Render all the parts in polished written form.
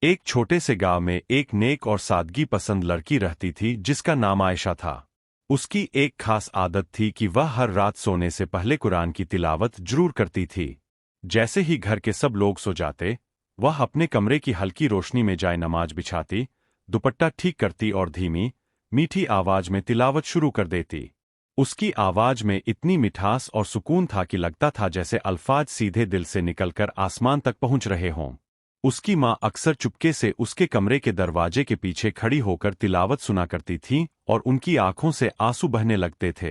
एक छोटे से गांव में एक नेक और सादगी पसंद लड़की रहती थी जिसका नाम आयशा था। उसकी एक खास आदत थी कि वह हर रात सोने से पहले कुरान की तिलावत जरूर करती थी। जैसे ही घर के सब लोग सो जाते, वह अपने कमरे की हल्की रोशनी में जाए नमाज बिछाती, दुपट्टा ठीक करती और धीमी, मीठी आवाज में तिलावत शुरू कर देती। उसकी आवाज में इतनी मिठास और सुकून था कि लगता था जैसे अल्फाज सीधे दिल से निकलकर आसमान तक पहुंच रहे हों। उसकी माँ अक्सर चुपके से उसके कमरे के दरवाजे के पीछे खड़ी होकर तिलावत सुना करती थी और उनकी आंखों से आंसू बहने लगते थे।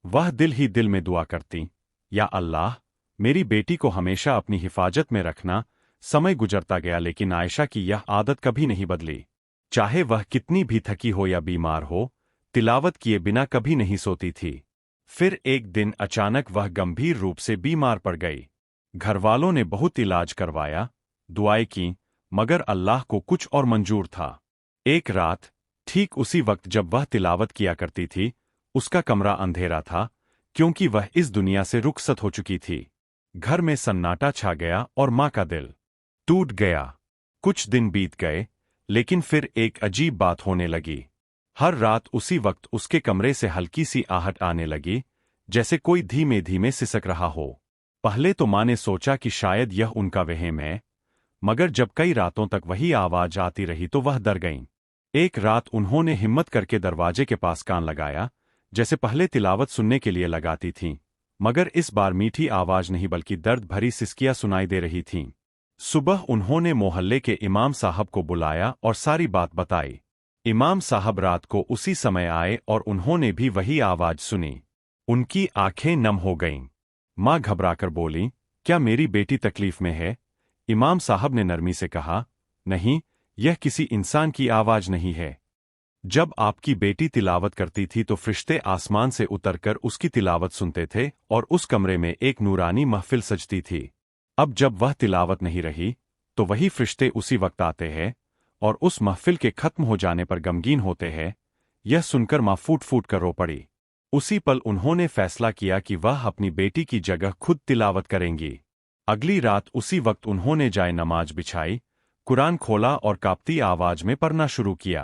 वह दिल ही दिल में दुआ करती, या अल्लाह, मेरी बेटी को हमेशा अपनी हिफाजत में रखना। समय गुजरता गया लेकिन आयशा की यह आदत कभी नहीं बदली। चाहे वह कितनी भी थकी हो या बीमार हो, तिलावत किए बिना कभी नहीं सोती थी। फिर एक दिन अचानक वह गंभीर रूप से बीमार पड़ गई। घरवालों ने बहुत इलाज करवाया, दुआएं की, मगर अल्लाह को कुछ और मंजूर था। एक रात, ठीक उसी वक्त जब वह तिलावत किया करती थी, उसका कमरा अंधेरा था, क्योंकि वह इस दुनिया से रुखसत हो चुकी थी। घर में सन्नाटा छा गया और माँ का दिल टूट गया। कुछ दिन बीत गए, लेकिन फिर एक अजीब बात होने लगी। हर रात उसी वक्त उसके कमरे से हल्की सी आहट आने लगी, जैसे कोई धीमे धीमे सिसक रहा हो। पहले तो माँ ने सोचा कि शायद यह उनका वहम है, मगर जब कई रातों तक वही आवाज आती रही तो वह डर गईं। एक रात उन्होंने हिम्मत करके दरवाजे के पास कान लगाया, जैसे पहले तिलावत सुनने के लिए लगाती थीं, मगर इस बार मीठी आवाज नहीं बल्कि दर्द भरी सिसकियां सुनाई दे रही थीं। सुबह उन्होंने मोहल्ले के इमाम साहब को बुलाया और सारी बात बताई। इमाम साहब रात को उसी समय आए और उन्होंने भी वही आवाज सुनी। उनकी आंखें नम हो गईं। माँ घबराकर बोली, क्या मेरी बेटी तकलीफ में है? इमाम साहब ने नरमी से कहा, नहीं, यह किसी इंसान की आवाज नहीं है। जब आपकी बेटी तिलावत करती थी तो फरिश्ते आसमान से उतरकर उसकी तिलावत सुनते थे और उस कमरे में एक नूरानी महफिल सजती थी। अब जब वह तिलावत नहीं रही, तो वही फरिश्ते उसी वक्त आते हैं और उस महफिल के खत्म हो जाने पर गमगीन होते हैं। यह सुनकर माँ फूट फूट कर रो पड़ी। उसी पल उन्होंने फैसला किया कि वह अपनी बेटी की जगह खुद तिलावत करेंगी। अगली रात उसी वक्त उन्होंने जाए नमाज बिछाई, कुरान खोला और कांपती आवाज में पढ़ना शुरू किया।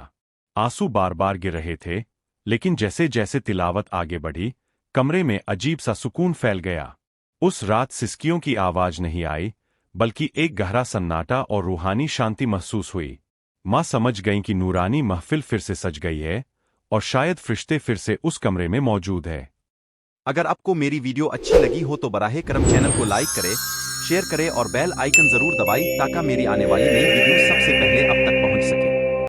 आंसू बार बार गिर रहे थे, लेकिन जैसे जैसे तिलावत आगे बढ़ी, कमरे में अजीब सा सुकून फैल गया। उस रात सिसकियों की आवाज नहीं आई, बल्कि एक गहरा सन्नाटा और रूहानी शांति महसूस हुई। माँ समझ गईं कि नूरानी महफिल फिर से सज गई है और शायद फरिश्ते फिर से उस कमरे में मौजूद है। अगर आपको मेरी वीडियो अच्छी लगी हो तो बराहे करम चैनल को लाइक करें, शेयर करें और बेल आइकन जरूर दबाएं ताकि मेरी आने वाली नई वीडियो सबसे